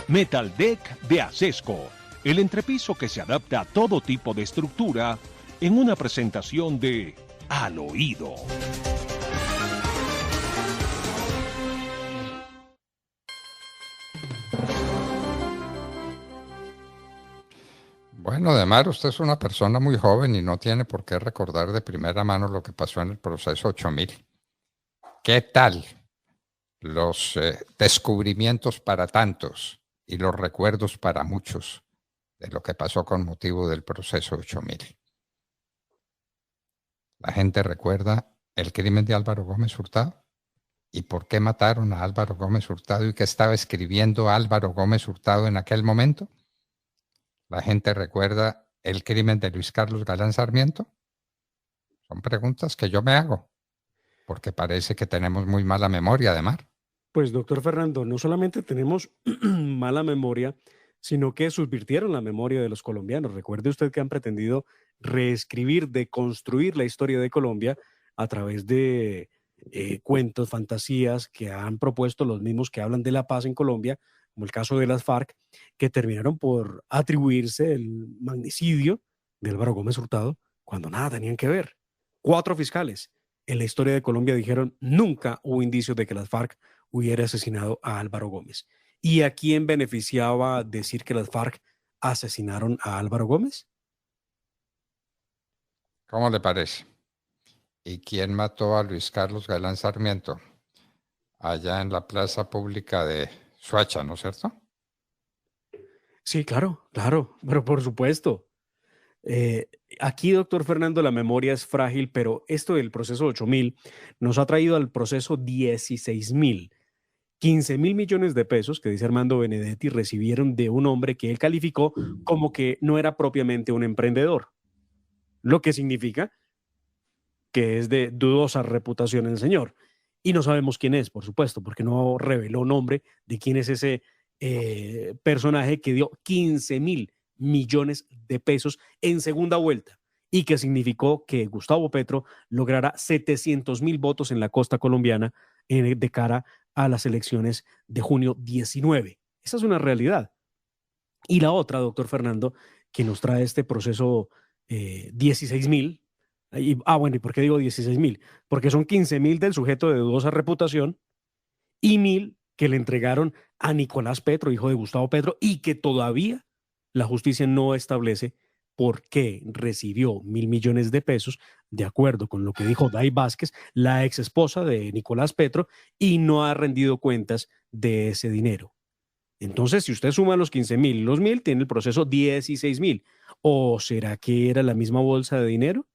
Metal Deck de Acesco, el entrepiso que se adapta a todo tipo de estructura en una presentación de Al Oído. Bueno, Demar, usted es una persona muy joven y no tiene por qué recordar de primera mano lo que pasó en el proceso 8000. ¿Qué tal los descubrimientos para tantos y los recuerdos para muchos de lo que pasó con motivo del proceso 8000? La gente recuerda el crimen de Álvaro Gómez Hurtado y por qué mataron a Álvaro Gómez Hurtado y qué estaba escribiendo Álvaro Gómez Hurtado en aquel momento. La gente recuerda el crimen de Luis Carlos Galán Sarmiento. Son preguntas que yo me hago, porque parece que tenemos muy mala memoria, además. Pues, doctor Fernando, no solamente tenemos mala memoria, sino que subvirtieron la memoria de los colombianos. Recuerde usted que han pretendido reescribir, deconstruir la historia de Colombia a través de cuentos, fantasías que han propuesto los mismos que hablan de la paz en Colombia, como el caso de las FARC, que terminaron por atribuirse el magnicidio de Álvaro Gómez Hurtado cuando nada tenían que ver. 4 fiscales en la historia de Colombia dijeron nunca hubo indicios de que las FARC hubiera asesinado a Álvaro Gómez. ¿Y a quién beneficiaba decir que las FARC asesinaron a Álvaro Gómez? ¿Cómo le parece? ¿Y quién mató a Luis Carlos Galán Sarmiento? Allá en la plaza pública de Soacha, ¿no es cierto? Sí, claro, pero por supuesto. Aquí, doctor Fernando, la memoria es frágil, pero esto del proceso 8000 nos ha traído al proceso 16000. 15.000 millones de pesos que dice Armando Benedetti recibieron de un hombre que él calificó como que no era propiamente un emprendedor, lo que significa que es de dudosa reputación el señor. Y no sabemos quién es, por supuesto, porque no reveló nombre de quién es ese personaje que dio 15.000 millones de pesos en segunda vuelta y que significó que Gustavo Petro lograra 700.000 votos en la costa colombiana de cara a las elecciones de junio 19. Esa es una realidad. Y la otra, doctor Fernando, que nos trae este proceso 16.000. Bueno, ¿y por qué digo 16.000? Porque son 15.000 del sujeto de dudosa reputación y 1.000 que le entregaron a Nicolás Petro, hijo de Gustavo Petro, y que todavía la justicia no establece por qué recibió 1.000 millones de pesos, de acuerdo con lo que dijo Day Vázquez, la ex esposa de Nicolás Petro, y no ha rendido cuentas de ese dinero. Entonces, si usted suma los 15.000 y los 1.000, tiene el proceso 16.000. ¿O será que era la misma bolsa de dinero?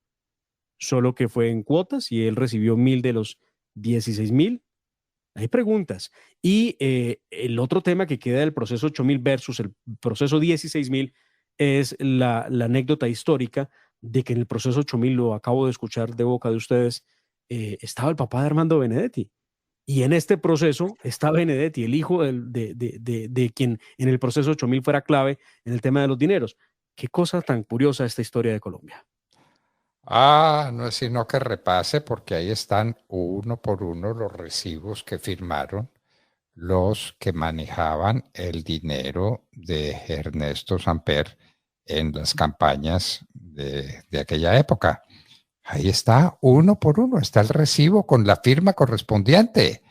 Solo que fue en cuotas y él recibió 1.000 de los 16.000. Hay preguntas. Y el otro tema que queda del proceso 8000 versus el proceso 16000 es la anécdota histórica de que en el proceso 8000, lo acabo de escuchar de boca de ustedes, estaba el papá de Armando Benedetti. Y en este proceso está Benedetti, el hijo de quien en el proceso 8000 fuera clave en el tema de los dineros. Qué cosa tan curiosa esta historia de Colombia. No es sino que repase, porque ahí están uno por uno los recibos que firmaron los que manejaban el dinero de Ernesto Samper en las campañas de aquella época. Ahí está, uno por uno, está el recibo con la firma correspondiente.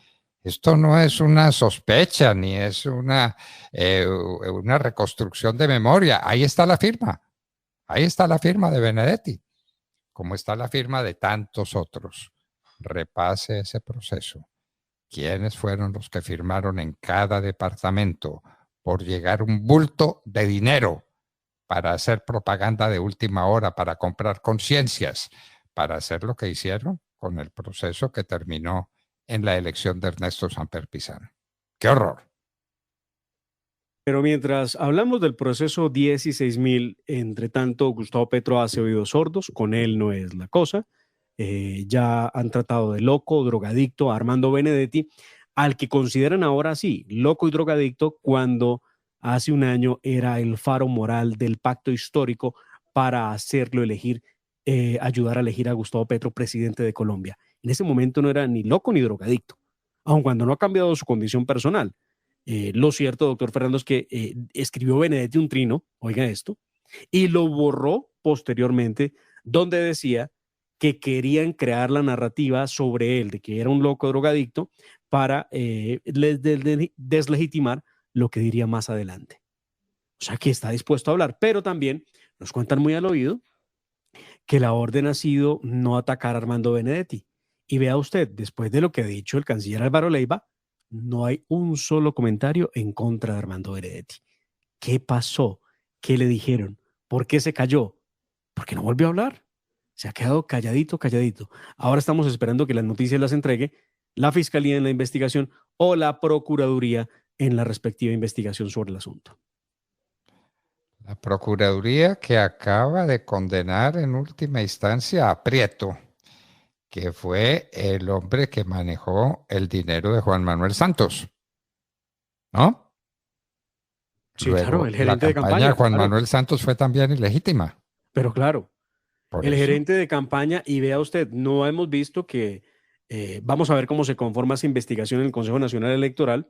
Esto no es una sospecha ni es una reconstrucción de memoria. Ahí está la firma. Ahí está la firma de Benedetti, como está la firma de tantos otros. Repase ese proceso. ¿Quiénes fueron los que firmaron en cada departamento por llegar un bulto de dinero para hacer propaganda de última hora, para comprar conciencias, para hacer lo que hicieron con el proceso que terminó en la elección de Ernesto Samper Pizarro? ¡Qué horror! Pero mientras hablamos del proceso 16000, entre tanto, Gustavo Petro hace oídos sordos, con él no es la cosa. Ya han tratado de loco, drogadicto a Armando Benedetti, al que consideran ahora sí, loco y drogadicto, cuando hace un año era el faro moral del pacto histórico para hacerlo elegir, ayudar a elegir a Gustavo Petro presidente de Colombia. En ese momento no era ni loco ni drogadicto, aun cuando no ha cambiado su condición personal. Lo cierto, doctor Fernando, es que escribió Benedetti un trino, oiga esto, y lo borró posteriormente, donde decía que querían crear la narrativa sobre él, de que era un loco drogadicto, para deslegitimar lo que diría más adelante. O sea, que está dispuesto a hablar, pero también nos cuentan muy al oído que la orden ha sido no atacar a Armando Benedetti. Y vea usted, después de lo que ha dicho el canciller Álvaro Leiva, no hay un solo comentario en contra de Armando Benedetti. ¿Qué pasó? ¿Qué le dijeron? ¿Por qué se cayó? ¿Por qué no volvió a hablar? Se ha quedado calladito, calladito. Ahora estamos esperando que las noticias las entregue la Fiscalía en la investigación o la Procuraduría en la respectiva investigación sobre el asunto. La Procuraduría que acaba de condenar en última instancia a Prieto, que fue el hombre que manejó el dinero de Juan Manuel Santos, ¿no? Sí, claro, Luego, el la gerente de campaña de campaña, Juan claro. Manuel Santos fue también ilegítima. Pero claro, Por el eso, gerente de campaña, y vea usted, no hemos visto que, vamos a ver cómo se conforma esa investigación en el Consejo Nacional Electoral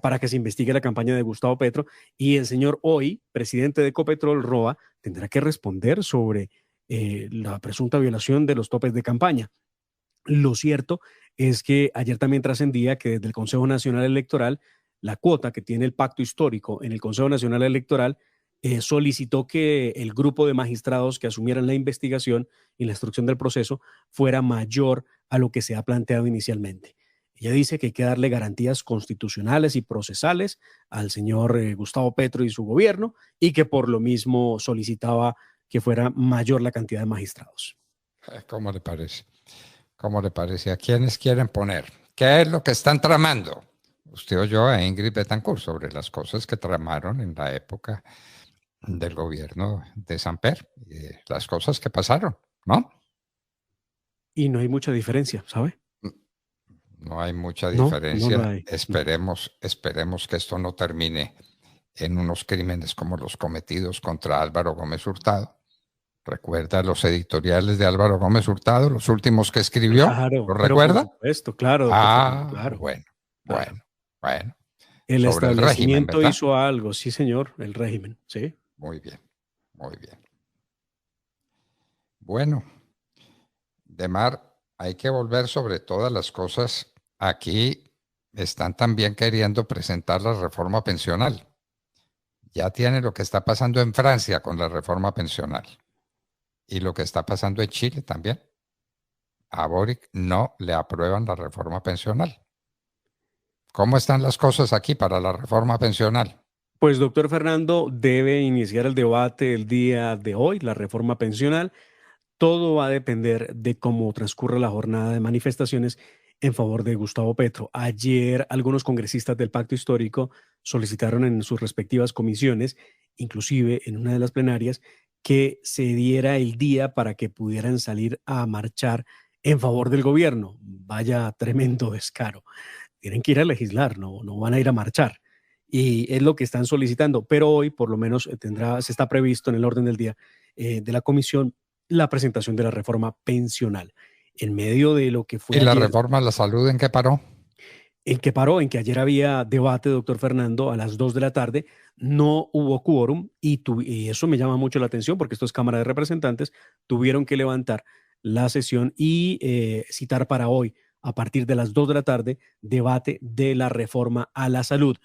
para que se investigue la campaña de Gustavo Petro, y el señor hoy, presidente de Ecopetrol, Roa, tendrá que responder sobre la presunta violación de los topes de campaña. Lo cierto es que ayer también trascendía que desde el Consejo Nacional Electoral, la cuota que tiene el pacto histórico en el Consejo Nacional Electoral solicitó que el grupo de magistrados que asumieran la investigación y la instrucción del proceso fuera mayor a lo que se ha planteado inicialmente. Ella dice que hay que darle garantías constitucionales y procesales al señor Gustavo Petro y su gobierno, y que por lo mismo solicitaba que fuera mayor la cantidad de magistrados. ¿cómo le parece? ¿Cómo le parece? ¿A quiénes quieren poner? ¿Qué es lo que están tramando? Usted oyó a Ingrid Betancourt sobre las cosas que tramaron en la época del gobierno de Samper, las cosas que pasaron, ¿no? Y no hay mucha diferencia, ¿sabe? No hay mucha No, no la diferencia. hay. Esperemos que esto no termine en unos crímenes como los cometidos contra Álvaro Gómez Hurtado. ¿Recuerda los editoriales de Álvaro Gómez Hurtado, los últimos que escribió? Claro, ¿Lo pero por recuerda? supuesto, claro, doctor Fernando, claro, Bueno, claro. bueno. El Sobre el régimen, establecimiento ¿verdad? hizo algo, sí, señor, el régimen, sí. Muy bien, muy bien. Bueno, Demar, hay que volver sobre todas las cosas. Aquí están también queriendo presentar la reforma pensional. Ya tiene lo que está pasando en Francia con la reforma pensional y lo que está pasando en Chile también. A Boric no le aprueban la reforma pensional. ¿Cómo están las cosas aquí para la reforma pensional? Pues, doctor Fernando, debe iniciar el debate el día de hoy, la reforma pensional. Todo va a depender de cómo transcurra la jornada de manifestaciones en favor de Gustavo Petro. Ayer algunos congresistas del Pacto Histórico solicitaron en sus respectivas comisiones, inclusive en una de las plenarias, que se diera el día para que pudieran salir a marchar en favor del gobierno. Vaya tremendo descaro. Tienen que ir a legislar, no van a ir a marchar. Y es lo que están solicitando. Pero hoy, por lo menos, se está previsto en el orden del día de la comisión la presentación de la reforma pensional. En medio de lo que fue ¿Y la ayer, reforma a la salud en qué paró? en que paró, en que ayer había debate, doctor Fernando, a las 2 de la tarde, no hubo quórum y eso me llama mucho la atención porque esto es Cámara de Representantes, tuvieron que levantar la sesión y citar para hoy, a partir de las 2 de la tarde, debate de la reforma a la salud.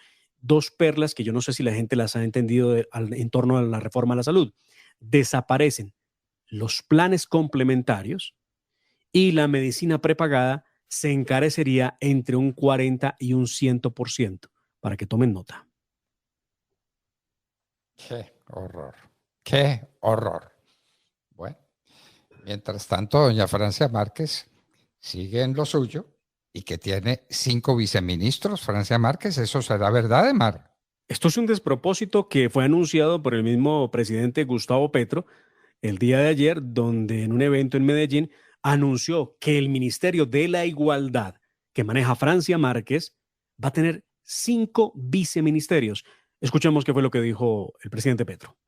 Dos perlas que yo no sé si la gente las ha entendido en torno a la reforma a la salud. Desaparecen los planes complementarios y la medicina prepagada se encarecería entre un 40 y un 100%, para que tomen nota. Qué horror, qué horror. Bueno, mientras tanto, doña Francia Márquez sigue en lo suyo y que tiene 5 viceministros, Francia Márquez, ¿eso será verdad, Emar? Esto es un despropósito que fue anunciado por el mismo presidente Gustavo Petro el día de ayer, donde en un evento en Medellín anunció que el Ministerio de la Igualdad que maneja Francia Márquez va a tener 5 viceministerios. Escuchemos qué fue lo que dijo el presidente Petro.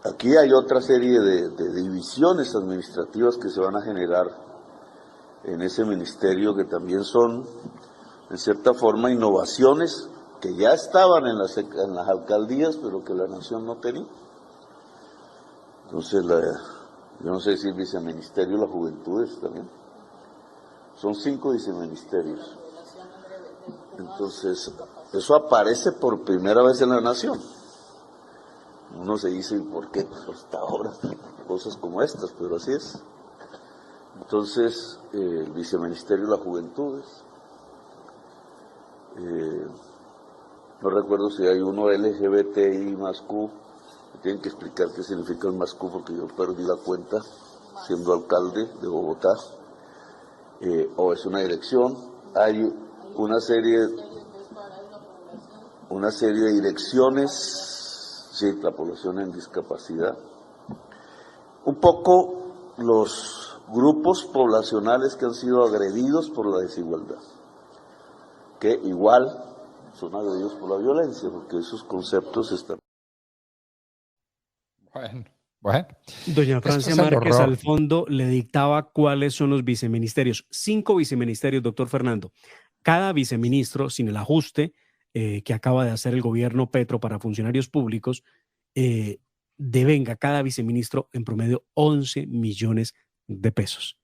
Aquí hay otra serie de divisiones administrativas que se van a generar en ese ministerio, que también son, en cierta forma, innovaciones que ya estaban en las alcaldías, pero que la nación no tenía. Entonces, yo no sé si el viceministerio de las Juventudes también. Son 5 viceministerios. Entonces, eso aparece por primera vez en la nación. Uno se dice, ¿por qué? Pues hasta ahora, cosas como estas, pero así es. Entonces, el viceministerio de las Juventudes. No recuerdo si hay uno LGBTI más Q. Me tienen que explicar qué significa el más Q, porque yo perdí la cuenta siendo alcalde de Bogotá. O es una dirección. Hay una serie de direcciones, sí, la población en discapacidad. Un poco los grupos poblacionales que han sido agredidos por la desigualdad, que igual son agredidos por la violencia, porque esos conceptos están. Bueno. Doña Francia Márquez al fondo le dictaba cuáles son los viceministerios. 5 viceministerios, doctor Fernando. Cada viceministro, sin el ajuste que acaba de hacer el gobierno Petro para funcionarios públicos, devenga cada viceministro en promedio 11 millones de pesos.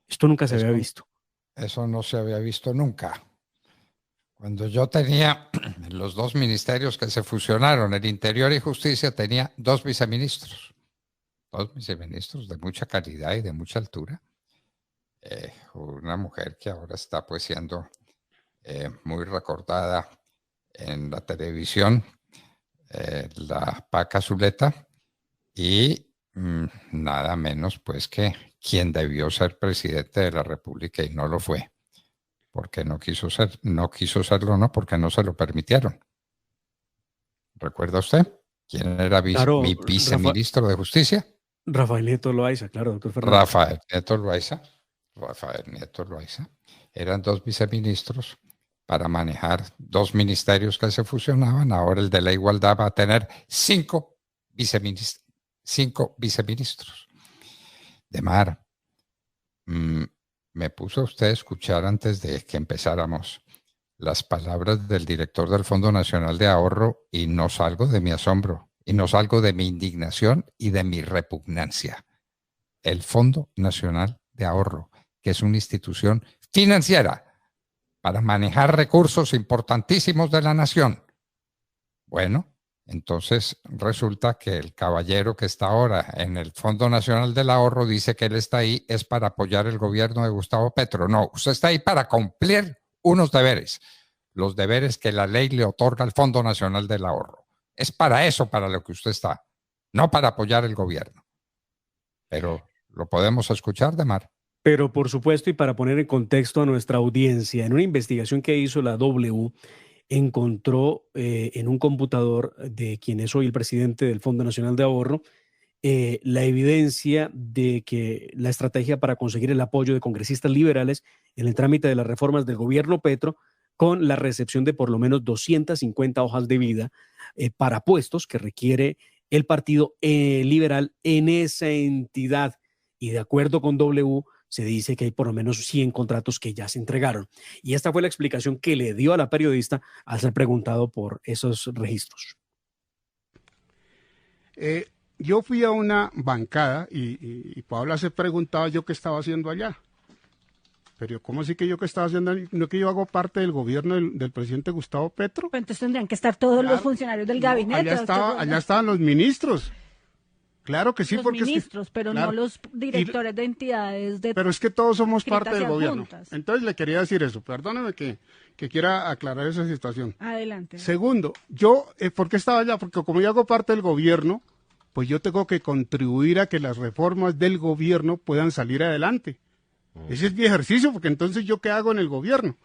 Esto nunca se había visto. Eso no se había visto nunca. Cuando yo tenía los 2 ministerios que se fusionaron, el Interior y Justicia, tenía 2 viceministros. 2 viceministros de mucha calidad y de mucha altura. Una mujer que ahora está pues siendo muy recordada en la televisión, la Paca Zuleta, y nada menos pues que quien debió ser presidente de la República y no lo fue, porque no quiso serlo, no, porque no se lo permitieron. ¿Recuerda usted quién era mi viceministro de Justicia? Rafael Nieto Loaiza, claro, doctor Fernando. Rafael Nieto Loaiza. Eran 2 viceministros para manejar 2 ministerios que se fusionaban. Ahora el de la igualdad va a tener 5 viceministros. Demar, me puso usted a escuchar antes de que empezáramos las palabras del director del Fondo Nacional de Ahorro y no salgo de mi asombro, y no salgo de mi indignación y de mi repugnancia. El Fondo Nacional de Ahorro, que es una institución financiera para manejar recursos importantísimos de la nación. Bueno, entonces resulta que el caballero que está ahora en el Fondo Nacional del Ahorro dice que él está ahí es para apoyar el gobierno de Gustavo Petro. No, usted está ahí para cumplir unos deberes, los deberes que la ley le otorga al Fondo Nacional del Ahorro. Es para eso para lo que usted está, no para apoyar el gobierno. Pero lo podemos escuchar, Demar. Pero por supuesto, y para poner en contexto a nuestra audiencia, en una investigación que hizo la W, encontró en un computador de quien es hoy el presidente del Fondo Nacional de Ahorro la evidencia de que la estrategia para conseguir el apoyo de congresistas liberales en el trámite de las reformas del gobierno Petro, con la recepción de por lo menos 250 hojas de vida para puestos que requiere el Partido Liberal en esa entidad. Y de acuerdo con W, se dice que hay por lo menos 100 contratos que ya se entregaron. Y esta fue la explicación que le dio a la periodista al ser preguntado por esos registros. Yo fui a una bancada y Paola se preguntaba yo qué estaba haciendo allá. Pero ¿cómo así que yo qué estaba haciendo? ¿No que yo hago parte del gobierno del presidente Gustavo Petro? Pero entonces tendrían que estar todos los funcionarios del gabinete. Allá estaban los ministros. Claro que sí, los porque ministros, pero claro, no los directores de entidades. Pero es que todos somos parte del gobierno. Entonces le quería decir eso. Perdóneme que quiera aclarar esa situación. Adelante. Segundo, yo, ¿por qué estaba allá? Porque como yo hago parte del gobierno, pues yo tengo que contribuir a que las reformas del gobierno puedan salir adelante. Ese es mi ejercicio, porque entonces ¿yo qué hago en el gobierno?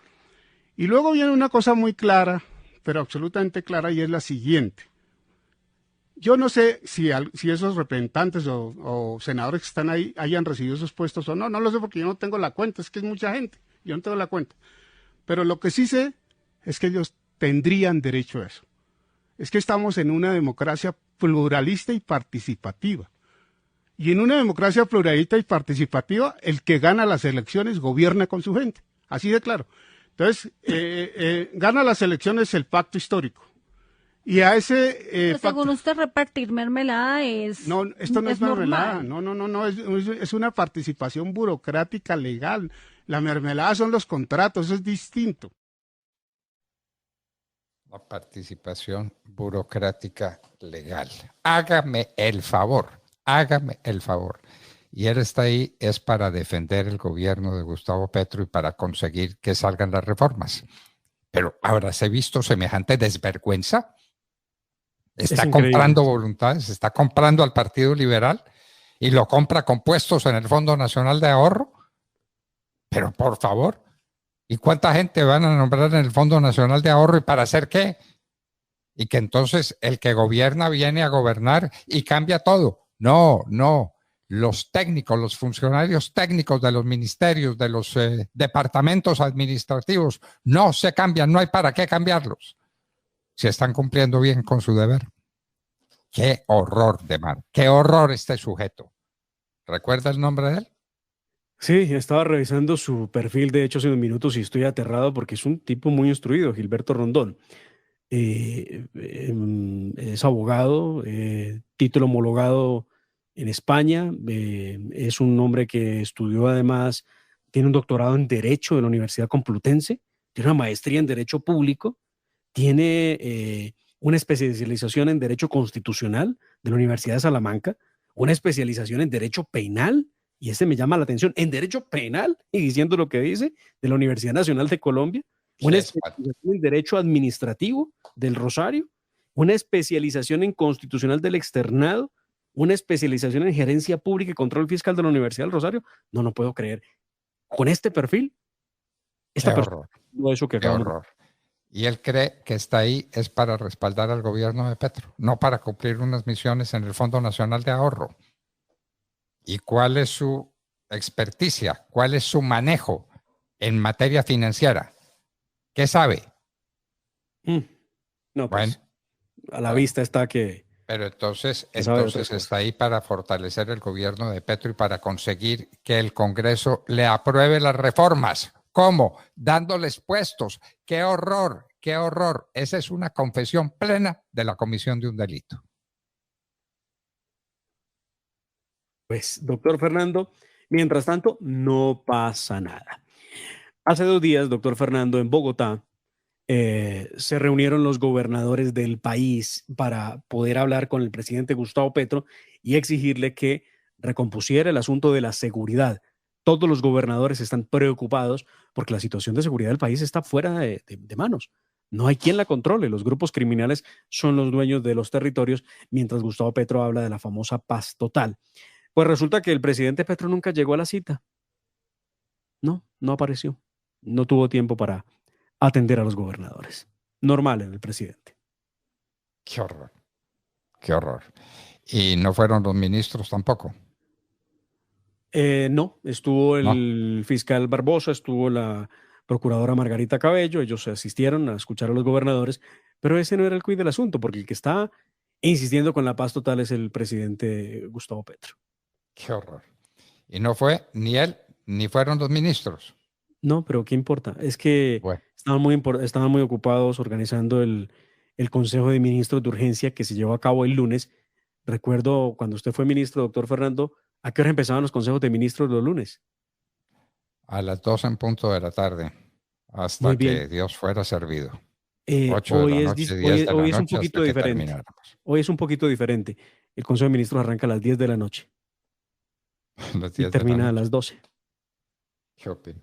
Y luego viene una cosa muy clara, pero absolutamente clara, y es la siguiente. Yo no sé si esos representantes o senadores que están ahí hayan recibido esos puestos o no. No lo sé porque yo no tengo la cuenta, es que es mucha gente. Yo no tengo la cuenta. Pero lo que sí sé es que ellos tendrían derecho a eso. Es que estamos en una democracia pluralista y participativa. Y en una democracia pluralista y participativa, el que gana las elecciones gobierna con su gente. Así de claro. Entonces, gana las elecciones el pacto histórico. Y a ese según usted, repartir mermelada No, esto no es mermelada. normal. No, es una participación burocrática legal. La mermelada son los contratos, eso es distinto. La participación burocrática legal. Hágame el favor. Y él está ahí es para defender el gobierno de Gustavo Petro y para conseguir que salgan las reformas. Pero ¿habráse visto semejante desvergüenza? Está comprando voluntades, está comprando al Partido Liberal y lo compra con puestos en el Fondo Nacional de Ahorro. Pero por favor, ¿y cuánta gente van a nombrar en el Fondo Nacional de Ahorro y para hacer qué? Y que entonces el que gobierna viene a gobernar y cambia todo. No. Los técnicos, los funcionarios técnicos de los ministerios, de los departamentos administrativos, no se cambian, no hay para qué cambiarlos. Si están cumpliendo bien con su deber. Qué horror de mal, qué horror este sujeto. ¿Recuerda el nombre de él? Sí, estaba revisando su perfil, de hecho, hace unos minutos y estoy aterrado porque es un tipo muy instruido, Gilberto Rondón. Es abogado, título homologado en España, es un hombre que estudió además, tiene un doctorado en Derecho de la Universidad Complutense, tiene una maestría en Derecho Público, tiene una especialización en Derecho Constitucional de la Universidad de Salamanca, una especialización en Derecho Penal, y me llama la atención, en Derecho Penal, y diciendo lo que dice, de la Universidad Nacional de Colombia, una especialización en Derecho Administrativo del Rosario, una especialización en Constitucional del Externado, una especialización en Gerencia Pública y Control Fiscal de la Universidad del Rosario. No puedo creer. Con este perfil, esta persona, eso que qué horror. Y él cree que está ahí es para respaldar al gobierno de Petro, no para cumplir unas misiones en el Fondo Nacional de Ahorro. ¿Y cuál es su experticia? ¿Cuál es su manejo en materia financiera? ¿Qué sabe? No, pues, a la vista está que... Pero entonces está ahí para fortalecer el gobierno de Petro y para conseguir que el Congreso le apruebe las reformas. ¿Cómo? Dándoles puestos. ¡Qué horror! ¡Qué horror! Esa es una confesión plena de la comisión de un delito. Pues, doctor Fernando, mientras tanto, no pasa nada. Hace 2 días, doctor Fernando, en Bogotá, se reunieron los gobernadores del país para poder hablar con el presidente Gustavo Petro y exigirle que recompusiera el asunto de la seguridad. Todos los gobernadores están preocupados porque la situación de seguridad del país está fuera de manos. No hay quien la controle. Los grupos criminales son los dueños de los territorios, mientras Gustavo Petro habla de la famosa paz total. Pues resulta que el presidente Petro nunca llegó a la cita. No apareció. No tuvo tiempo para atender a los gobernadores. Normal en el presidente. Qué horror. Qué horror. ¿Y no fueron los ministros tampoco? No, estuvo el fiscal Barbosa, estuvo la procuradora Margarita Cabello, ellos asistieron a escuchar a los gobernadores, pero ese no era el quid del asunto, porque el que está insistiendo con la paz total es el presidente Gustavo Petro. Qué horror. Y no fue ni él, ni fueron los ministros. No, pero ¿qué importa? Es que estaban muy ocupados organizando el Consejo de Ministros de Urgencia que se llevó a cabo el lunes. Recuerdo cuando usted fue ministro, doctor Fernando, ¿a qué hora empezaban los consejos de ministros los lunes? A las 2 en punto de la tarde, hasta que Dios fuera servido. 8 de la noche, 10 de la noche, un poquito diferente. Hoy es un poquito diferente. El Consejo de Ministros arranca a las 10 de la noche y termina a las 12. ¿Qué opina?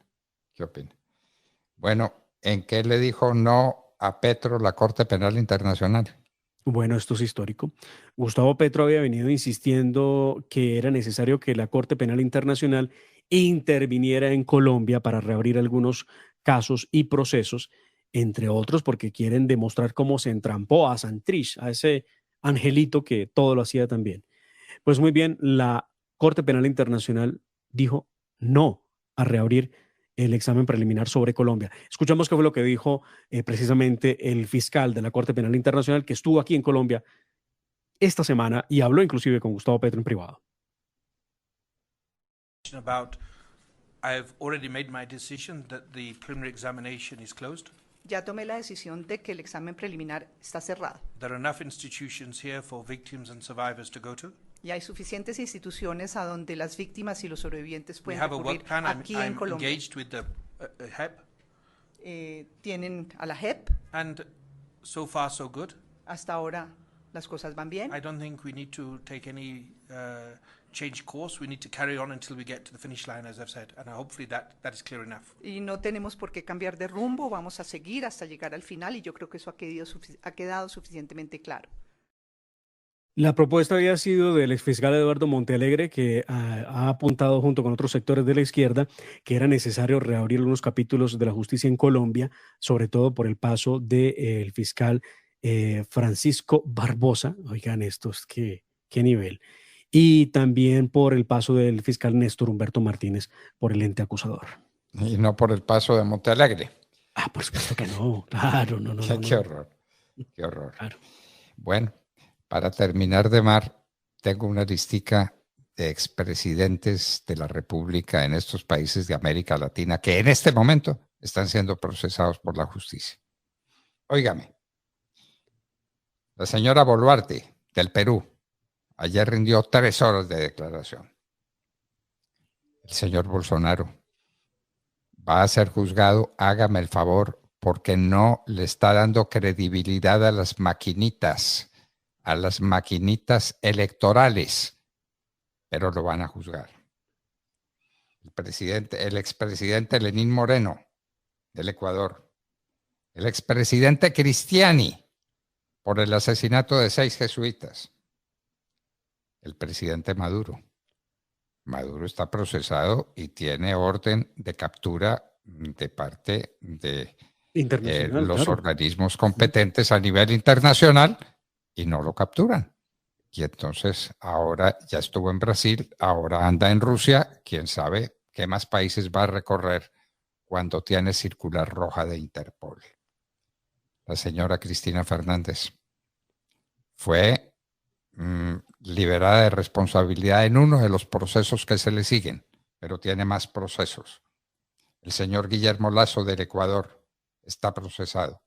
Bueno, ¿en qué le dijo no a Petro la Corte Penal Internacional? Bueno, esto es histórico. Gustavo Petro había venido insistiendo que era necesario que la Corte Penal Internacional interviniera en Colombia para reabrir algunos casos y procesos, entre otros porque quieren demostrar cómo se entrampó a Santrich, a ese angelito que todo lo hacía tan bien. Pues muy bien, la Corte Penal Internacional dijo no a reabrir el examen preliminar sobre Colombia. Escuchamos qué fue lo que dijo precisamente el fiscal de la Corte Penal Internacional que estuvo aquí en Colombia esta semana y habló inclusive con Gustavo Petro en privado. About, I've already made my decision that the preliminary examination is closed. Ya tomé la decisión de que el examen preliminar está cerrado. There are enough institutions here for victims and survivors to go to. Y hay suficientes instituciones a donde las víctimas y los sobrevivientes We pueden have a recurrir work plan. aquí en I'm Colombia. engaged with the HEP, Tienen a la JEP. and so far so good. Hasta ahora las cosas van bien. I don't think we need to take any change course. We need to carry on until we get to the finish line, as I've said, and hopefully that is clear enough. Y no tenemos por qué cambiar de rumbo. Vamos a seguir hasta llegar al final y yo creo que eso ha quedado suficientemente claro. La propuesta había sido del exfiscal Eduardo Montealegre, que ha apuntado junto con otros sectores de la izquierda que era necesario reabrir algunos capítulos de la justicia en Colombia, sobre todo por el paso del fiscal Francisco Barbosa. Oigan estos, qué nivel. Y también por el paso del fiscal Néstor Humberto Martínez por el ente acusador. Y no por el paso de Montealegre. Por supuesto que no. Claro, no. Qué horror. Qué horror. Claro. Bueno, para terminar de mar, tengo una listica de expresidentes de la República en estos países de América Latina que en este momento están siendo procesados por la justicia. Óigame, la señora Boluarte del Perú ayer rindió 3 horas de declaración. El señor Bolsonaro va a ser juzgado, hágame el favor, porque no le está dando credibilidad a las maquinitas electorales, pero lo van a juzgar. El expresidente Lenín Moreno del Ecuador, el expresidente Cristiani por el asesinato de 6 jesuitas, el presidente Maduro. Maduro está procesado y tiene orden de captura de parte de los organismos competentes a nivel internacional y no lo capturan. Y entonces ahora ya estuvo en Brasil, ahora anda en Rusia, quién sabe qué más países va a recorrer cuando tiene circular roja de Interpol. La señora Cristina Fernández fue liberada de responsabilidad en uno de los procesos que se le siguen, pero tiene más procesos. El señor Guillermo Lasso del Ecuador está procesado.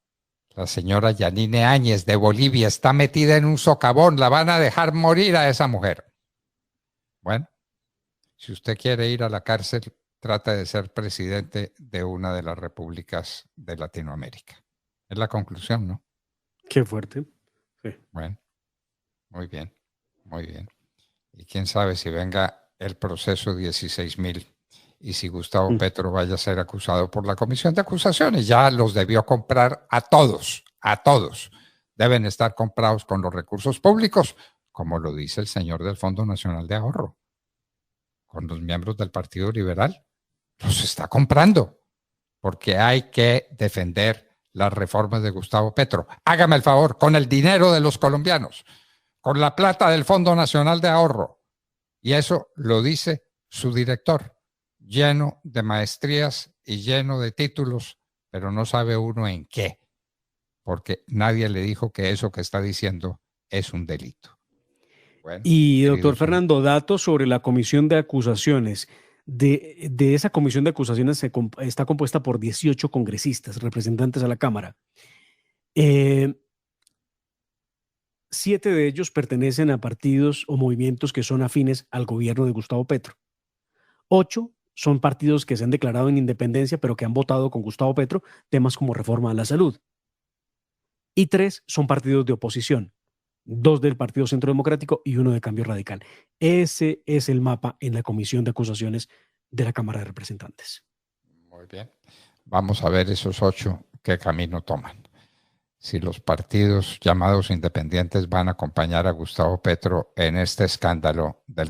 La señora Yanine Áñez de Bolivia está metida en un socavón, la van a dejar morir a esa mujer. Bueno, si usted quiere ir a la cárcel, trata de ser presidente de una de las repúblicas de Latinoamérica. Es la conclusión, ¿no? Qué fuerte. Sí. Bueno, muy bien, muy bien. Y quién sabe si venga el proceso 16.000 y si Gustavo Petro vaya a ser acusado por la Comisión de Acusaciones. Ya los debió comprar a todos, a todos. Deben estar comprados con los recursos públicos, como lo dice el señor del Fondo Nacional de Ahorro. Con los miembros del Partido Liberal, los está comprando, porque hay que defender las reformas de Gustavo Petro. Hágame el favor, con el dinero de los colombianos, con la plata del Fondo Nacional de Ahorro. Y eso lo dice su director, lleno de maestrías y lleno de títulos, pero no sabe uno en qué, porque nadie le dijo que eso que está diciendo es un delito. Bueno, y doctor Fernando, datos sobre la comisión de acusaciones. De esa comisión de acusaciones está compuesta por 18 congresistas, representantes a la Cámara. 7 de ellos pertenecen a partidos o movimientos que son afines al gobierno de Gustavo Petro. 8 son partidos que se han declarado en independencia, pero que han votado con Gustavo Petro temas como reforma a la salud. Y 3 son partidos de oposición. 2 del Partido Centro Democrático y 1 de Cambio Radical. Ese es el mapa en la comisión de acusaciones de la Cámara de Representantes. Muy bien. Vamos a ver esos 8 qué camino toman. Si los partidos llamados independientes van a acompañar a Gustavo Petro en este escándalo del